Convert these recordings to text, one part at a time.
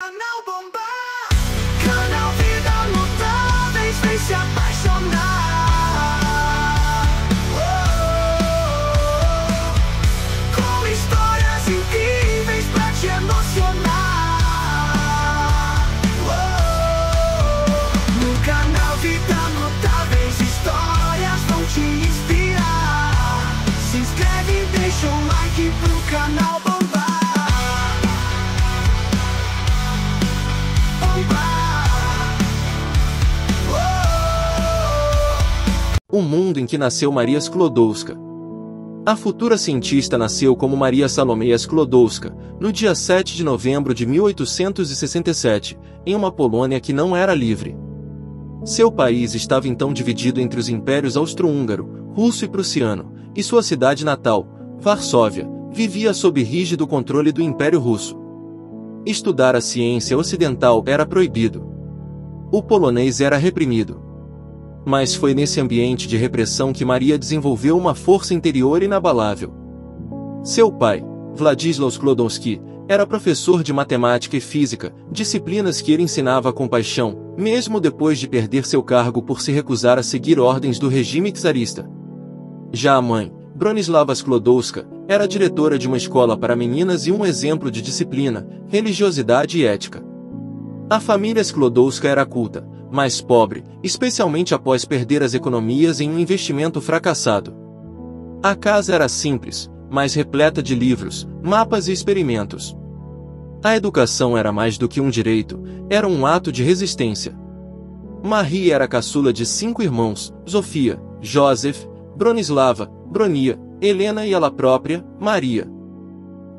canal bombar. Canal Vida Mutáveis, vem se apaixonar. Com histórias incríveis pra te emocionar. No canal Vida Mutáveis, histórias vão te inspirar. Se inscreve e deixa um like pro canal bombar. O mundo em que nasceu Maria Sklodowska. A futura cientista nasceu como Maria Salomea Sklodowska, no dia 7 de novembro de 1867, em uma Polônia que não era livre. Seu país estava então dividido entre os impérios austro-húngaro, russo e prussiano, e sua cidade natal, Varsóvia, vivia sob rígido controle do Império Russo. Estudar a ciência ocidental era proibido. O polonês era reprimido. Mas foi nesse ambiente de repressão que Maria desenvolveu uma força interior inabalável. Seu pai, Władysław Sklodowski, era professor de matemática e física, disciplinas que ele ensinava com paixão, mesmo depois de perder seu cargo por se recusar a seguir ordens do regime czarista. Já a mãe, Bronislawa Sklodowska, era diretora de uma escola para meninas e um exemplo de disciplina, religiosidade e ética. A família Sklodowska era culta, mas pobre, especialmente após perder as economias em um investimento fracassado. A casa era simples, mas repleta de livros, mapas e experimentos. A educação era mais do que um direito, era um ato de resistência. Marie era a caçula de 5 irmãos, Zofia, Joseph, Bronislawa, Bronia, Helena e ela própria, Maria.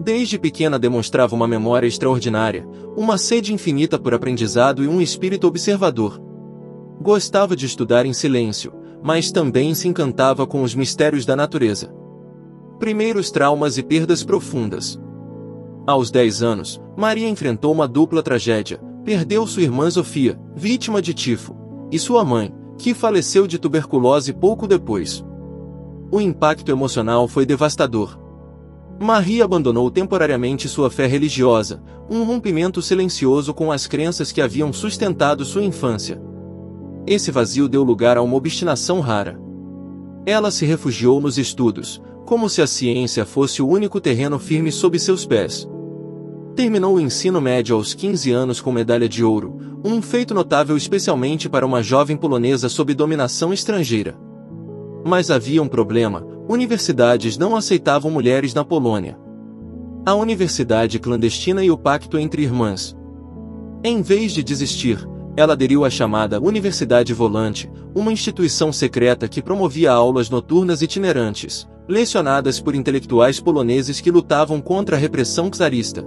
Desde pequena demonstrava uma memória extraordinária, uma sede infinita por aprendizado e um espírito observador. Gostava de estudar em silêncio, mas também se encantava com os mistérios da natureza. Primeiros traumas e perdas profundas. Aos 10 anos, Maria enfrentou uma dupla tragédia, perdeu sua irmã Zofia, vítima de tifo, e sua mãe, que faleceu de tuberculose pouco depois. O impacto emocional foi devastador. Marie abandonou temporariamente sua fé religiosa, um rompimento silencioso com as crenças que haviam sustentado sua infância. Esse vazio deu lugar a uma obstinação rara. Ela se refugiou nos estudos, como se a ciência fosse o único terreno firme sob seus pés. Terminou o ensino médio aos 15 anos com medalha de ouro, um feito notável especialmente para uma jovem polonesa sob dominação estrangeira. Mas havia um problema: universidades não aceitavam mulheres na Polônia. A universidade clandestina e o pacto entre irmãs. Em vez de desistir, ela aderiu à chamada Universidade Volante, uma instituição secreta que promovia aulas noturnas itinerantes, lecionadas por intelectuais poloneses que lutavam contra a repressão czarista.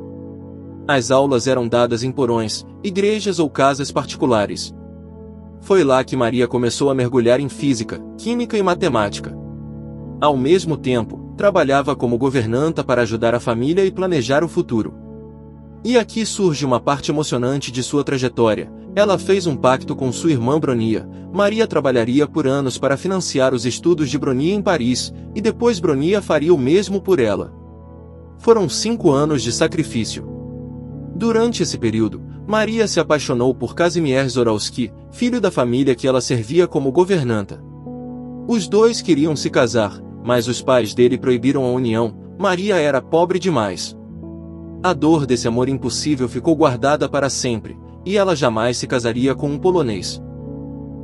As aulas eram dadas em porões, igrejas ou casas particulares. Foi lá que Maria começou a mergulhar em física, química e matemática. Ao mesmo tempo, trabalhava como governanta para ajudar a família e planejar o futuro. E aqui surge uma parte emocionante de sua trajetória. Ela fez um pacto com sua irmã Bronia. Maria trabalharia por anos para financiar os estudos de Bronia em Paris, e depois Bronia faria o mesmo por ela. Foram 5 anos de sacrifício. Durante esse período, Maria se apaixonou por Kazimierz Zoralski, filho da família que ela servia como governanta. Os dois queriam se casar, mas os pais dele proibiram a união. Maria era pobre demais. A dor desse amor impossível ficou guardada para sempre, e ela jamais se casaria com um polonês.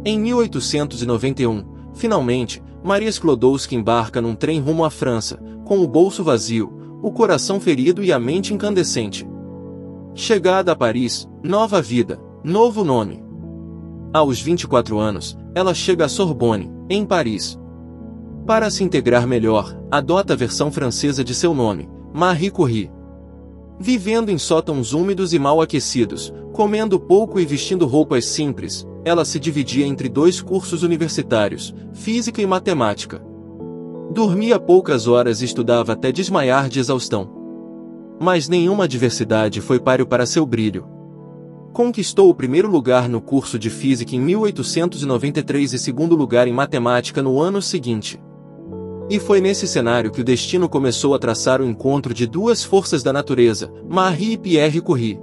Em 1891, finalmente, Maria Sklodowska embarca num trem rumo à França, com o bolso vazio, o coração ferido e a mente incandescente. Chegada a Paris, nova vida, novo nome. Aos 24 anos, ela chega à Sorbonne, em Paris. Para se integrar melhor, adota a versão francesa de seu nome, Marie Curie. Vivendo em sótãos úmidos e mal aquecidos, comendo pouco e vestindo roupas simples, ela se dividia entre 2 cursos universitários, física e matemática. Dormia poucas horas e estudava até desmaiar de exaustão. Mas nenhuma adversidade foi páreo para seu brilho. Conquistou o primeiro lugar no curso de física em 1893 e segundo lugar em matemática no ano seguinte. E foi nesse cenário que o destino começou a traçar o encontro de 2 forças da natureza, Marie e Pierre Curie.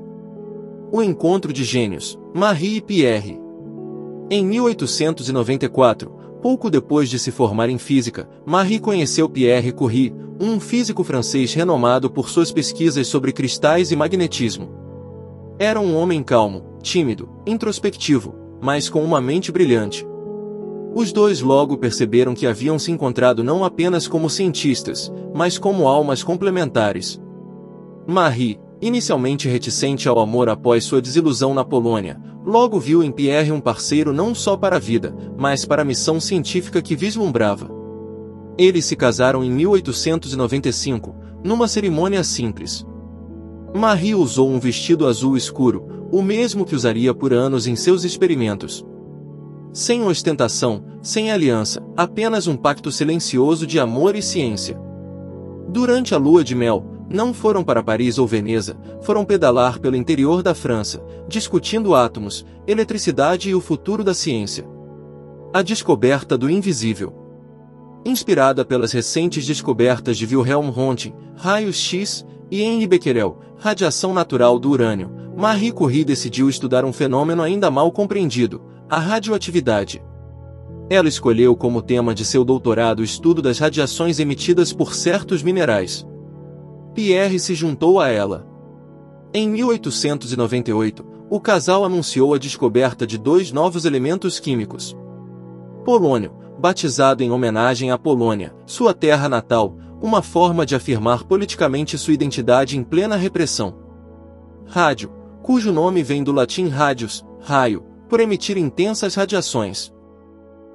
O encontro de gênios, Marie e Pierre. Em 1894, pouco depois de se formar em física, Marie conheceu Pierre Curie, um físico francês renomado por suas pesquisas sobre cristais e magnetismo. Era um homem calmo, tímido, introspectivo, mas com uma mente brilhante. Os dois logo perceberam que haviam se encontrado não apenas como cientistas, mas como almas complementares. Marie, inicialmente reticente ao amor após sua desilusão na Polônia, logo viu em Pierre um parceiro não só para a vida, mas para a missão científica que vislumbrava. Eles se casaram em 1895, numa cerimônia simples. Marie usou um vestido azul escuro, o mesmo que usaria por anos em seus experimentos. Sem ostentação, sem aliança, apenas um pacto silencioso de amor e ciência. Durante a lua de mel, não foram para Paris ou Veneza, foram pedalar pelo interior da França, discutindo átomos, eletricidade e o futuro da ciência. A descoberta do invisível. Inspirada pelas recentes descobertas de Wilhelm Röntgen, raios-x, e Henri Becquerel, radiação natural do urânio, Marie Curie decidiu estudar um fenômeno ainda mal compreendido, a radioatividade. Ela escolheu como tema de seu doutorado o estudo das radiações emitidas por certos minerais. Pierre se juntou a ela. Em 1898, o casal anunciou a descoberta de 2 novos elementos químicos. Polônio, batizado em homenagem à Polônia, sua terra natal, uma forma de afirmar politicamente sua identidade em plena repressão. Rádio, cujo nome vem do latim radius, raio, por emitir intensas radiações.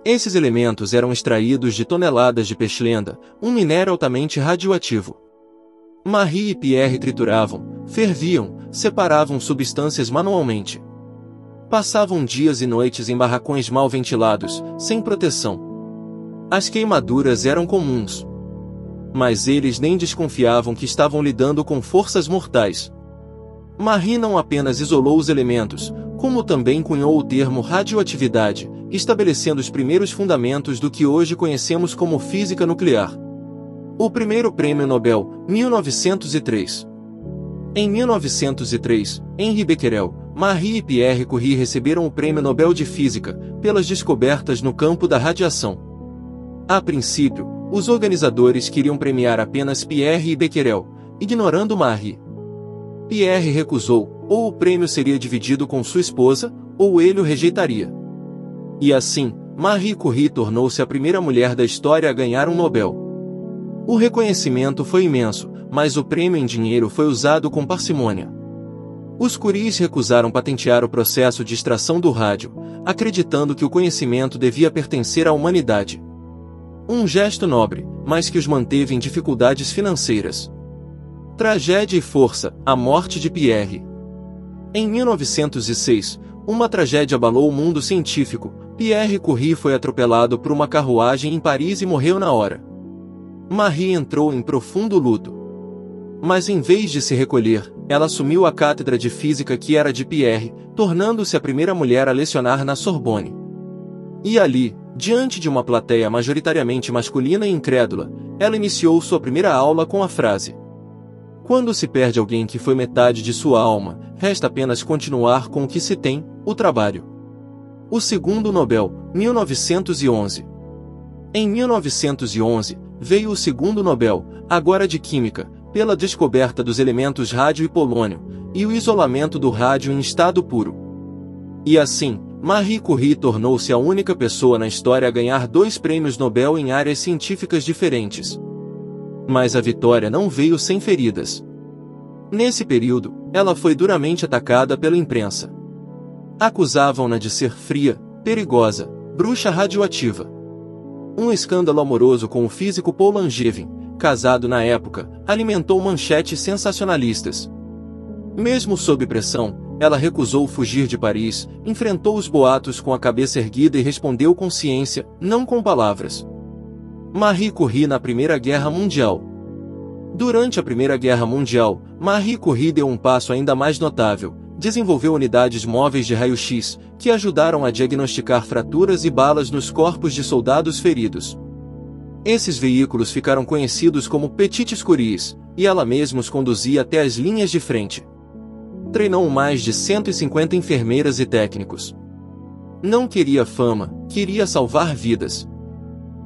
Esses elementos eram extraídos de toneladas de pechlenda, um minério altamente radioativo. Marie e Pierre trituravam, ferviam, separavam substâncias manualmente. Passavam dias e noites em barracões mal ventilados, sem proteção. As queimaduras eram comuns. Mas eles nem desconfiavam que estavam lidando com forças mortais. Marie não apenas isolou os elementos, como também cunhou o termo radioatividade, estabelecendo os primeiros fundamentos do que hoje conhecemos como física nuclear. O primeiro Prêmio Nobel, 1903. Em 1903, Henri Becquerel, Marie e Pierre Curie receberam o Prêmio Nobel de Física, pelas descobertas no campo da radiação. A princípio, os organizadores queriam premiar apenas Pierre e Becquerel, ignorando Marie. Pierre recusou, ou o prêmio seria dividido com sua esposa, ou ele o rejeitaria. E assim, Marie Curie tornou-se a primeira mulher da história a ganhar um Nobel. O reconhecimento foi imenso, mas o prêmio em dinheiro foi usado com parcimônia. Os Curies recusaram patentear o processo de extração do rádio, acreditando que o conhecimento devia pertencer à humanidade. Um gesto nobre, mas que os manteve em dificuldades financeiras. Tragédia e força, a morte de Pierre. Em 1906, uma tragédia abalou o mundo científico. Pierre Curie foi atropelado por uma carruagem em Paris e morreu na hora. Marie entrou em profundo luto. Mas em vez de se recolher, ela assumiu a cátedra de física que era de Pierre, tornando-se a primeira mulher a lecionar na Sorbonne. E ali, diante de uma plateia majoritariamente masculina e incrédula, ela iniciou sua primeira aula com a frase: "Quando se perde alguém que foi metade de sua alma, resta apenas continuar com o que se tem, o trabalho." O segundo Nobel, 1911. Em 1911, veio o segundo Nobel, agora de Química, pela descoberta dos elementos rádio e polônio, e o isolamento do rádio em estado puro. E assim, Marie Curie tornou-se a única pessoa na história a ganhar 2 prêmios Nobel em áreas científicas diferentes. Mas a vitória não veio sem feridas. Nesse período, ela foi duramente atacada pela imprensa. Acusavam-na de ser fria, perigosa, bruxa radioativa. Um escândalo amoroso com o físico Paul Langevin, casado na época, alimentou manchetes sensacionalistas. Mesmo sob pressão, ela recusou fugir de Paris, enfrentou os boatos com a cabeça erguida e respondeu com ciência, não com palavras. Marie Curie na Primeira Guerra Mundial. Durante a Primeira Guerra Mundial, Marie Curie deu um passo ainda mais notável. Desenvolveu unidades móveis de raio-x, que ajudaram a diagnosticar fraturas e balas nos corpos de soldados feridos. Esses veículos ficaram conhecidos como Petites Curies, e ela mesma os conduzia até as linhas de frente. Treinou mais de 150 enfermeiras e técnicos. Não queria fama, queria salvar vidas.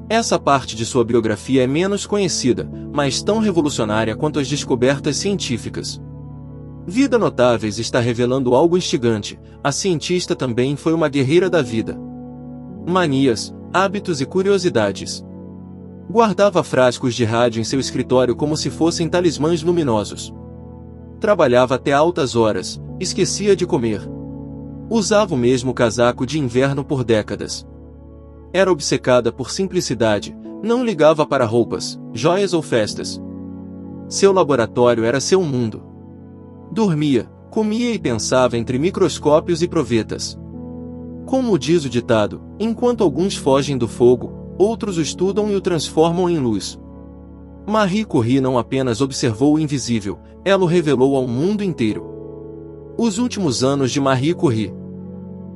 Essa parte de sua biografia é menos conhecida, mas tão revolucionária quanto as descobertas científicas. Vida Notáveis está revelando algo instigante: a cientista também foi uma guerreira da vida. Manias, hábitos e curiosidades. Guardava frascos de rádio em seu escritório como se fossem talismãs luminosos. Trabalhava até altas horas, esquecia de comer. Usava o mesmo casaco de inverno por décadas. Era obcecada por simplicidade, não ligava para roupas, joias ou festas. Seu laboratório era seu mundo. Dormia, comia e pensava entre microscópios e provetas. Como diz o ditado, enquanto alguns fogem do fogo, outros o estudam e o transformam em luz. Marie Curie não apenas observou o invisível, ela o revelou ao mundo inteiro. Os últimos anos de Marie Curie.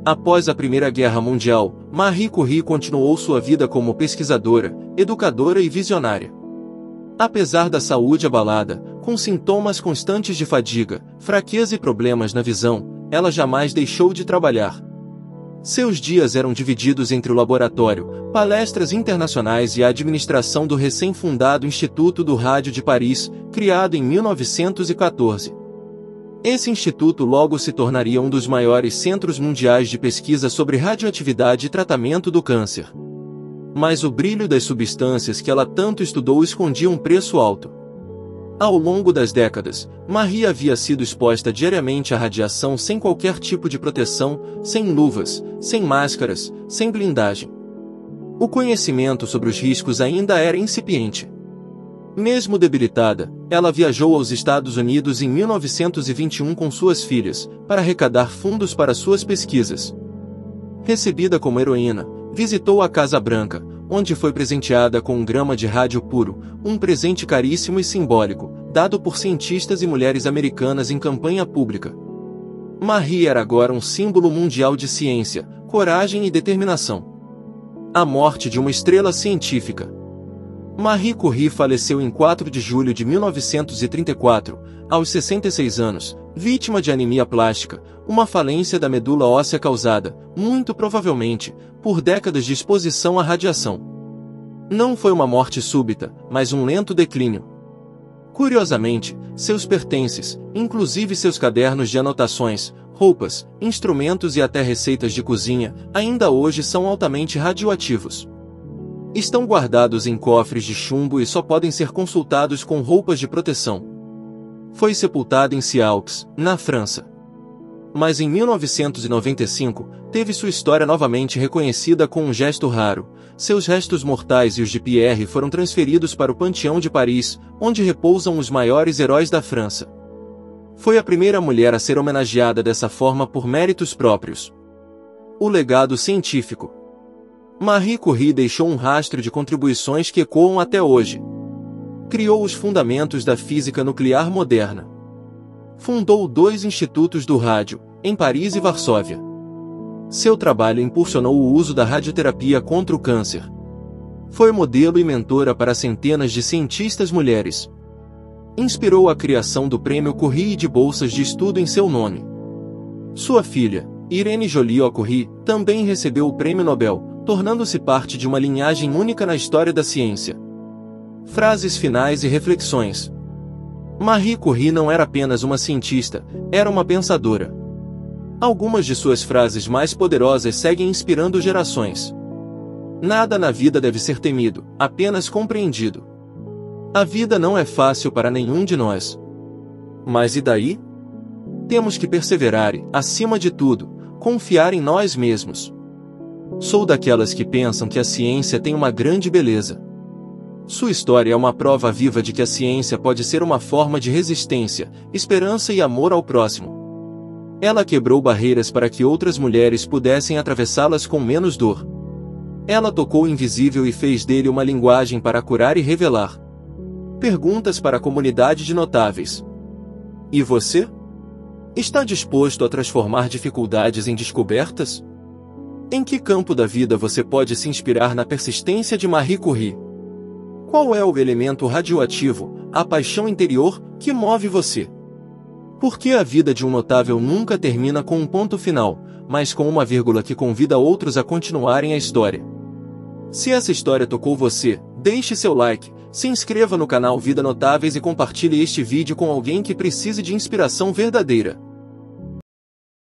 Após a Primeira Guerra Mundial, Marie Curie continuou sua vida como pesquisadora, educadora e visionária. Apesar da saúde abalada, com sintomas constantes de fadiga, fraqueza e problemas na visão, ela jamais deixou de trabalhar. Seus dias eram divididos entre o laboratório, palestras internacionais e a administração do recém-fundado Instituto do Rádio de Paris, criado em 1914. Esse instituto logo se tornaria um dos maiores centros mundiais de pesquisa sobre radioatividade e tratamento do câncer. Mas o brilho das substâncias que ela tanto estudou escondia um preço alto. Ao longo das décadas, Marie havia sido exposta diariamente à radiação sem qualquer tipo de proteção, sem luvas, sem máscaras, sem blindagem. O conhecimento sobre os riscos ainda era incipiente. Mesmo debilitada, ela viajou aos Estados Unidos em 1921 com suas filhas, para arrecadar fundos para suas pesquisas. Recebida como heroína, visitou a Casa Branca, onde foi presenteada com um grama de rádio puro, um presente caríssimo e simbólico, dado por cientistas e mulheres americanas em campanha pública. Marie era agora um símbolo mundial de ciência, coragem e determinação. A morte de uma estrela científica. Marie Curie faleceu em 4 de julho de 1934, aos 66 anos, vítima de anemia plástica, uma falência da medula óssea causada, muito provavelmente, por décadas de exposição à radiação. Não foi uma morte súbita, mas um lento declínio. Curiosamente, seus pertences, inclusive seus cadernos de anotações, roupas, instrumentos e até receitas de cozinha, ainda hoje são altamente radioativos. Estão guardados em cofres de chumbo e só podem ser consultados com roupas de proteção. Foi sepultada em Siaux, na França. Mas em 1995, teve sua história novamente reconhecida com um gesto raro. Seus restos mortais e os de Pierre foram transferidos para o Panteão de Paris, onde repousam os maiores heróis da França. Foi a primeira mulher a ser homenageada dessa forma por méritos próprios. O legado científico. Marie Curie deixou um rastro de contribuições que ecoam até hoje. Criou os fundamentos da física nuclear moderna. Fundou 2 institutos do rádio, em Paris e Varsóvia. Seu trabalho impulsionou o uso da radioterapia contra o câncer. Foi modelo e mentora para centenas de cientistas mulheres. Inspirou a criação do Prêmio Curie e de bolsas de estudo em seu nome. Sua filha, Irene Joliot-Curie, também recebeu o Prêmio Nobel, tornando-se parte de uma linhagem única na história da ciência. Frases finais e reflexões. Marie Curie não era apenas uma cientista, era uma pensadora. Algumas de suas frases mais poderosas seguem inspirando gerações. Nada na vida deve ser temido, apenas compreendido. A vida não é fácil para nenhum de nós. Mas e daí? Temos que perseverar e, acima de tudo, confiar em nós mesmos. Sou daquelas que pensam que a ciência tem uma grande beleza. Sua história é uma prova viva de que a ciência pode ser uma forma de resistência, esperança e amor ao próximo. Ela quebrou barreiras para que outras mulheres pudessem atravessá-las com menos dor. Ela tocou o invisível e fez dele uma linguagem para curar e revelar. Perguntas para a comunidade de notáveis. E você? Está disposto a transformar dificuldades em descobertas? Em que campo da vida você pode se inspirar na persistência de Marie Curie? Qual é o elemento radioativo, a paixão interior, que move você? Porque a vida de um notável nunca termina com um ponto final, mas com uma vírgula que convida outros a continuarem a história. Se essa história tocou você, deixe seu like, se inscreva no canal Vida Notáveis e compartilhe este vídeo com alguém que precise de inspiração verdadeira.